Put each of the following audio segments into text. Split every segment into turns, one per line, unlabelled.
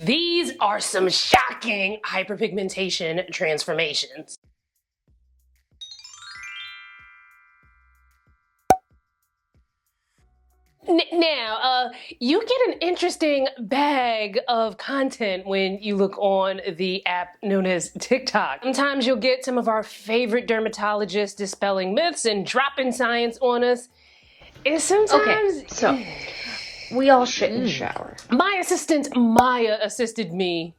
These are some shocking hyperpigmentation transformations. Now, you get an interesting bag of content when you look on the app known as TikTok. Sometimes you'll get some of our favorite dermatologists dispelling myths and dropping science on us. And sometimes...
Okay, so we all shit in the shower.
My assistant Maya assisted me,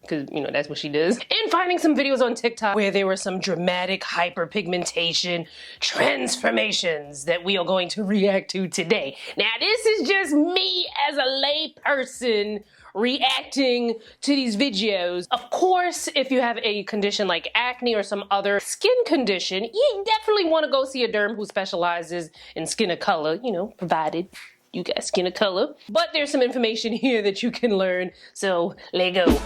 because, you know, that's what she does, in finding some videos on TikTok where there were some dramatic hyperpigmentation transformations that we are going to react to today. Now, this is just me as a lay person reacting to these videos. Of course, if you have a condition like acne or some other skin condition, you definitely want to go see a derm who specializes in skin of color, you know, provided you got skin of color. But there's some information here that you can learn, so let's go.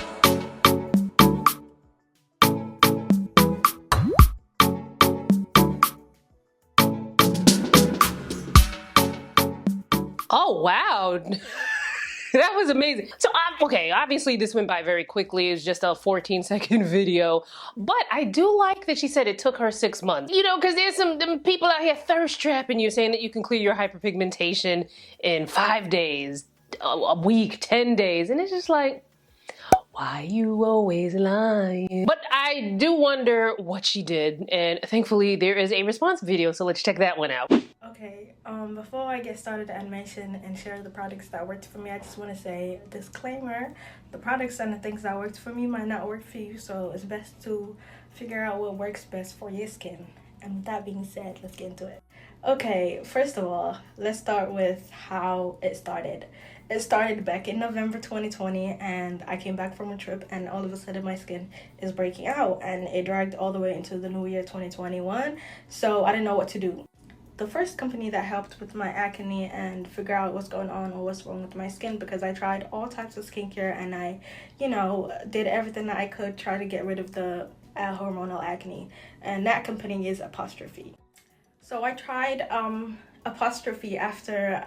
Oh, wow. That was amazing. So, okay, obviously this went by very quickly. It's just a 14-second video. But I do like that she said it took her 6 months. You know, because there's them people out here thirst trapping you, saying that you can clear your hyperpigmentation in 5 days, a week, 10 days. And it's just like, why you always lying? But I do wonder what she did. And thankfully there is a response video, so let's check that one out.
Okay, before I get started and mention and share the products that worked for me, I just want to say, disclaimer, the products and the things that worked for me might not work for you, so it's best to figure out what works best for your skin. And with that being said, let's get into it. Okay, first of all, let's start with how it started. It started back in November 2020, and I came back from a trip, and all of a sudden my skin is breaking out, and it dragged all the way into the new year 2021, so I didn't know what to do. The first company that helped with my acne and figure out what's going on or what's wrong with my skin, because I tried all types of skincare and I, you know, did everything that I could try to get rid of the hormonal acne, and that company is Apostrophe. So I tried Apostrophe after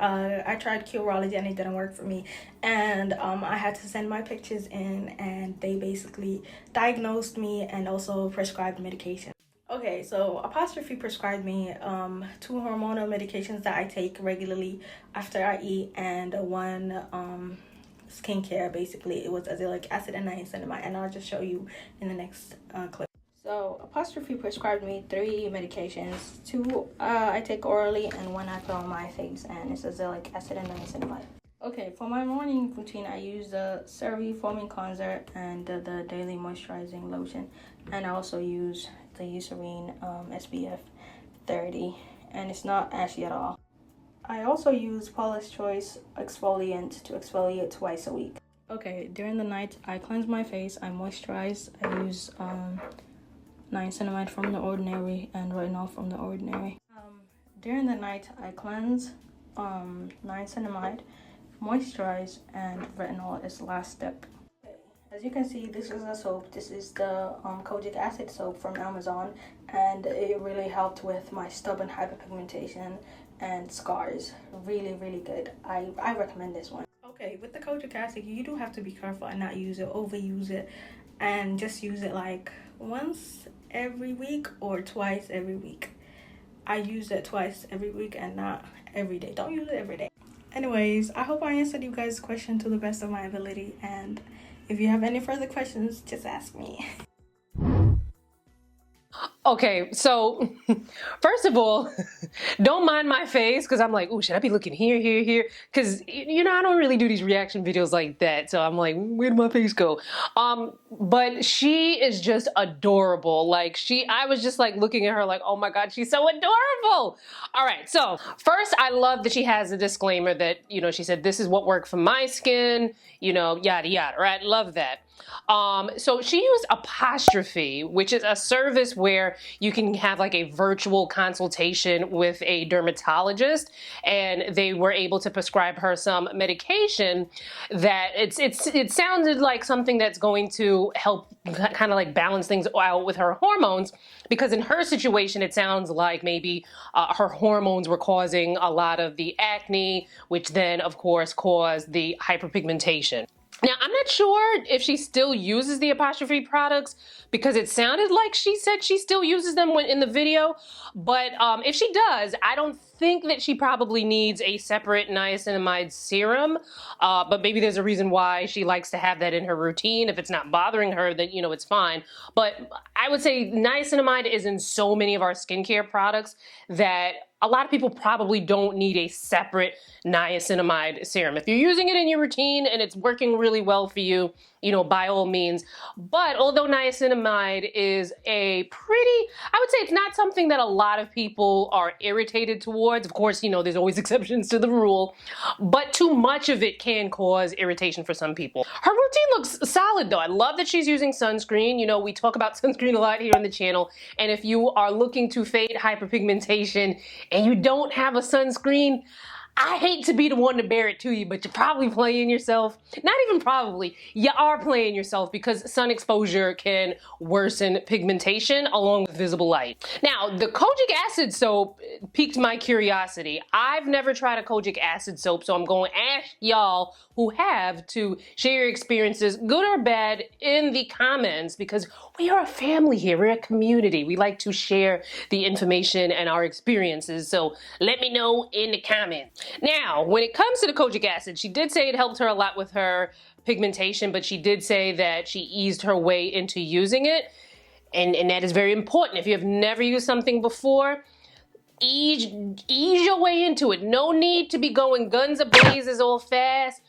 I tried Curology and it didn't work for me, and I had to send my pictures in, and they basically diagnosed me and also prescribed medication. Okay, so Apostrophe prescribed me 2 hormonal medications that I take regularly after I eat, and 1 skincare. Basically, it was azelaic acid and niacinamide, and I'll just show you in the next clip. So Apostrophe prescribed me 3 medications. 2 I take orally and 1 I put on my face, and it's azelaic acid and niacinamide. Okay, for my morning routine, I use the CeraVe Foaming Cleanser and the Daily Moisturizing Lotion, and I also use the Eucerin SPF 30, and it's not ashy at all. I also use Paula's Choice exfoliant to exfoliate twice a week. Okay, during the night, I cleanse my face, I moisturize, I use niacinamide from The Ordinary and retinol from The Ordinary. During the night, I cleanse, niacinamide, moisturize, and retinol is the last step. As you can see, this is a soap. This is the kojic acid soap from Amazon, and it really helped with my stubborn hyperpigmentation and scars. Really, really good. I recommend this one. Okay, with the kojic acid, you do have to be careful and not use it, overuse it, and just use it like once every week or twice every week. I use it twice every week and not every day. Don't use it every day. Anyways, I hope I answered you guys' question to the best of my ability, and if you have any further questions, just ask me.
Okay, so first of all, don't mind my face, because I'm like, oh, should I be looking here, here, here? Because, you know, I don't really do these reaction videos like that, so I'm like, where did my face go? But she is just adorable. Like, I was just like looking at her like, oh my God, she's so adorable. All right, so first, I love that she has a disclaimer that, you know, she said, this is what worked for my skin, you know, yada, yada, right? Love that. So she used Apostrophe, which is a service where you can have like a virtual consultation with a dermatologist, and they were able to prescribe her some medication that it sounded like something that's going to help kind of like balance things out with her hormones, because in her situation it sounds like maybe her hormones were causing a lot of the acne, which then of course caused the hyperpigmentation. Now, I'm not sure if she still uses the apostrophe products because it sounded like she said she still uses them in the video. But if she does, I don't think that she probably needs a separate niacinamide serum. But maybe there's a reason why she likes to have that in her routine. If it's not bothering her, then, you know, it's fine. But I would say niacinamide is in so many of our skincare products that a lot of people probably don't need a separate niacinamide serum. If you're using it in your routine and it's working really well for you, you know, by all means. But although niacinamide is a pretty, I would say it's not something that a lot of people are irritated towards. Of course, you know, there's always exceptions to the rule, but too much of it can cause irritation for some people. Her routine looks solid though. I love that she's using sunscreen. You know, we talk about sunscreen a lot here on the channel. And if you are looking to fade hyperpigmentation and you don't have a sunscreen, I hate to be the one to bear it to you, but you're probably playing yourself. Not even probably, you are playing yourself because sun exposure can worsen pigmentation along with visible light. Now, the kojic acid soap piqued my curiosity. I've never tried a kojic acid soap, so I'm going to ask y'all who have to share your experiences, good or bad, in the comments because we are a family here. We're a community. We like to share the information and our experiences, so let me know in the comments. Now, when it comes to the kojic acid, she did say it helped her a lot with her pigmentation, but she did say that she eased her way into using it, and that is very important. If you have never used something before, ease your way into it. No need to be going guns a-blazes all fast.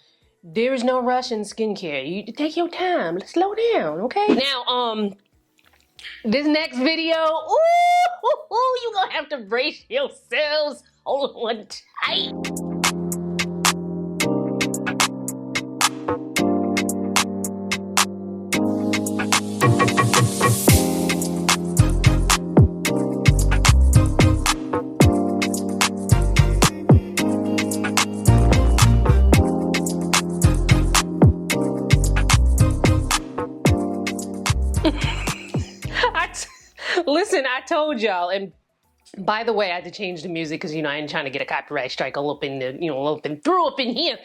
There is no rush in skincare. You take your time. Let's slow down, okay? Now, this next video, you gonna have to brace yourselves. Hold on tight. Listen, I told y'all, and by the way, I had to change the music because, you know, I ain't trying to get a copyright strike all up in the, you know, all up and through up in here.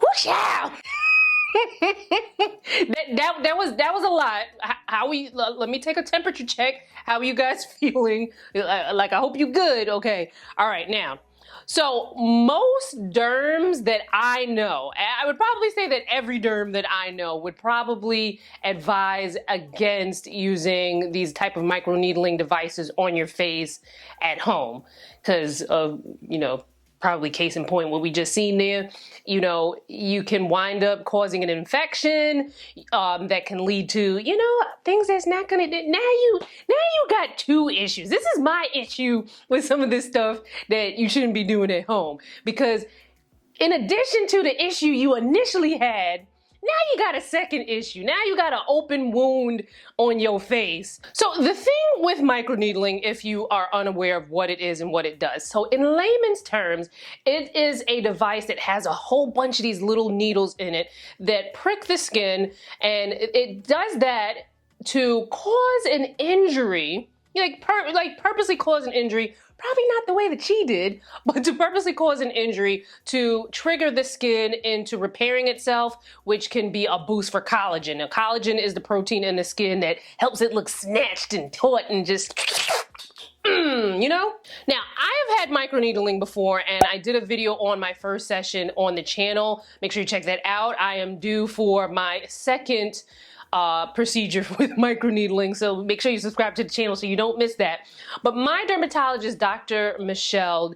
Whoosh out! that was a lot. Let me take a temperature check. How are you guys feeling? Like, I hope you good. Okay. All right, now. So most derms that I know, I would probably say that every derm that I know would probably advise against using these type of microneedling devices on your face at home because of, you know, probably case in point what we just seen there. You know, you can wind up causing an infection that can lead to, you know, things that's not gonna do. Now you got two issues. This is my issue with some of this stuff that you shouldn't be doing at home, because in addition to the issue you initially had, now you got a second issue. Now you got an open wound on your face. So the thing with microneedling, if you are unaware of what it is and what it does. So in layman's terms, it is a device that has a whole bunch of these little needles in it that prick the skin, and it does that to cause an injury, like purposely cause an injury. Probably not the way that she did, but to purposely cause an injury to trigger the skin into repairing itself, which can be a boost for collagen. Now, collagen is the protein in the skin that helps it look snatched and taut and just, you know? Now, I have had microneedling before, and I did a video on my first session on the channel. Make sure you check that out. I am due for my second procedure with microneedling, so make sure you subscribe to the channel so you don't miss that. But my dermatologist, Dr. Michelle,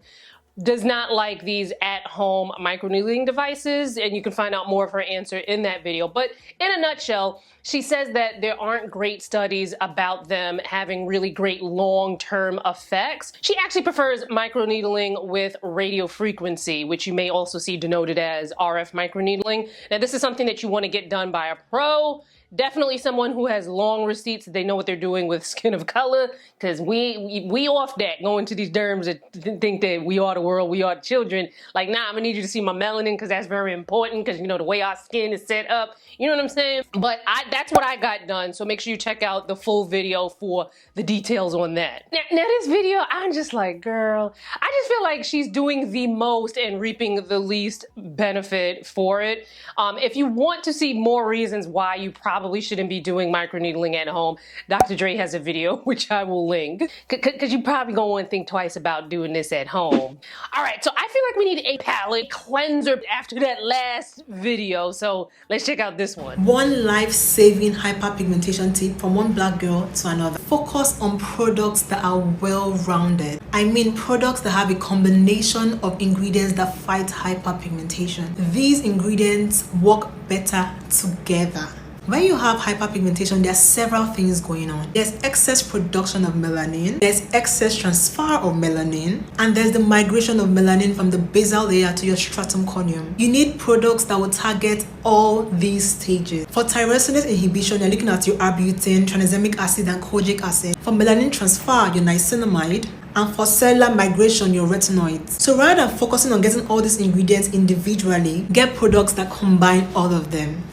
does not like these at-home microneedling devices, and you can find out more of her answer in that video. But in a nutshell, she says that there aren't great studies about them having really great long-term effects. She actually prefers microneedling with radiofrequency, which you may also see denoted as RF microneedling. Now, this is something that you want to get done by a pro, definitely someone who has long receipts. They know what they're doing with skin of color, because we off that going to these derms that think that we are the world, we are the children. Like, nah, I'm gonna need you to see my melanin because that's very important, because you know the way our skin is set up. You know what I'm saying? But that's what I got done. So make sure you check out the full video for the details on that. Now this video, I'm just like, girl, I just feel like she's doing the most and reaping the least benefit for it. If you want to see more reasons why you probably shouldn't be doing microneedling at home, Dr. Dre has a video which I will link, because you probably gonna want to think twice about doing this at home. All right, so I feel like we need a palette cleanser after that last video, so let's check out this one.
One life-saving hyperpigmentation tip from one black girl to another. Focus on products that are well-rounded. I mean products that have a combination of ingredients that fight hyperpigmentation. These ingredients work better together. When you have hyperpigmentation, there are several things going on. There's excess production of melanin, there's excess transfer of melanin, and there's the migration of melanin from the basal layer to your stratum corneum. You need products that will target all these stages. For tyrosinase inhibition, you're looking at your arbutin, tranexamic acid, and kojic acid. For melanin transfer, your niacinamide. And for cellular migration, your retinoids. So rather than focusing on getting all these ingredients individually, get products that combine all of them.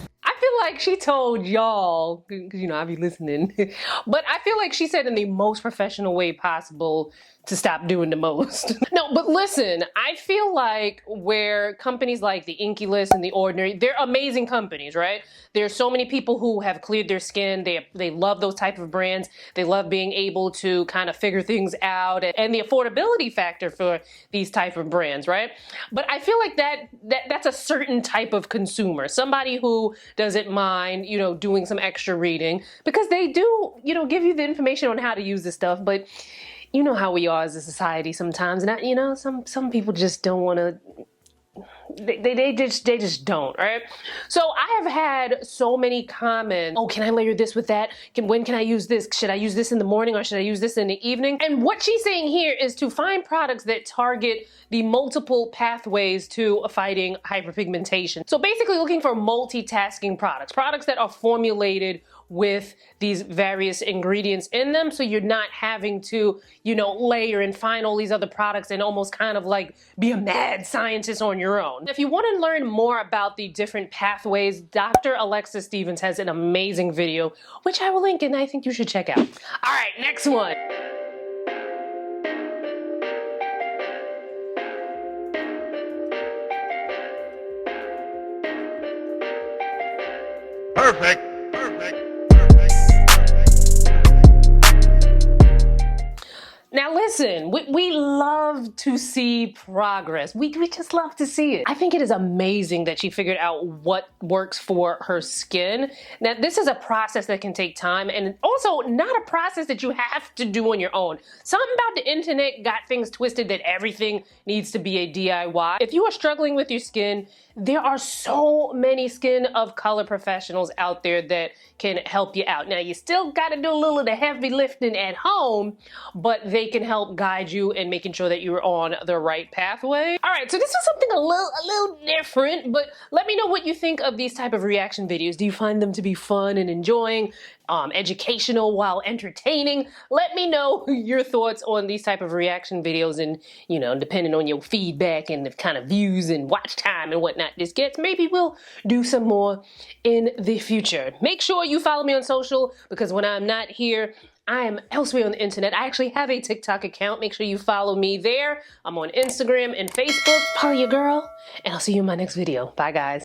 Like she told y'all, because you know I be listening, but I feel like she said in the most professional way possible to stop doing the most. No, but listen, I feel like where companies like the Inculus and the Ordinary, they're amazing companies, right? There's so many people who have cleared their skin. They love those type of brands. They love being able to kind of figure things out, and the affordability factor for these type of brands, right? But I feel like that's a certain type of consumer, somebody who doesn't mind, you know, doing some extra reading, because they do, you know, give you the information on how to use this stuff, but you know how we are as a society sometimes, and you know, some people just don't want to. They just don't, right? So I have had so many comments. Oh, can I layer this with that? When can I use this? Should I use this in the morning or should I use this in the evening? And what she's saying here is to find products that target the multiple pathways to fighting hyperpigmentation. So basically looking for multitasking products that are formulated with these various ingredients in them, so you're not having to, you know, layer and find all these other products and almost kind of like be a mad scientist on your own. If you want to learn more about the different pathways, Dr. Alexis Stevens has an amazing video, which I will link and I think you should check out. All right, next one.
Perfect.
Now listen, we love to see progress. We just love to see it. I think it is amazing that she figured out what works for her skin. Now this is a process that can take time, and also not a process that you have to do on your own. Something about the internet got things twisted that everything needs to be a DIY. If you are struggling with your skin, there are so many skin of color professionals out there that can help you out. Now you still got to do a little of the heavy lifting at home, but they can help guide you in making sure that you're on the right pathway. All right, so this was something a little different, but let me know what you think of these type of reaction videos. Do you find them to be fun and enjoying, educational while entertaining? Let me know your thoughts on these type of reaction videos, and you know, depending on your feedback and the kind of views and watch time and whatnot this gets, maybe we'll do some more in the future. Make sure you follow me on social, because when I'm not here, I am elsewhere on the internet. I actually have a TikTok account. Make sure you follow me there. I'm on Instagram and Facebook. Follow your girl, and I'll see you in my next video. Bye, guys.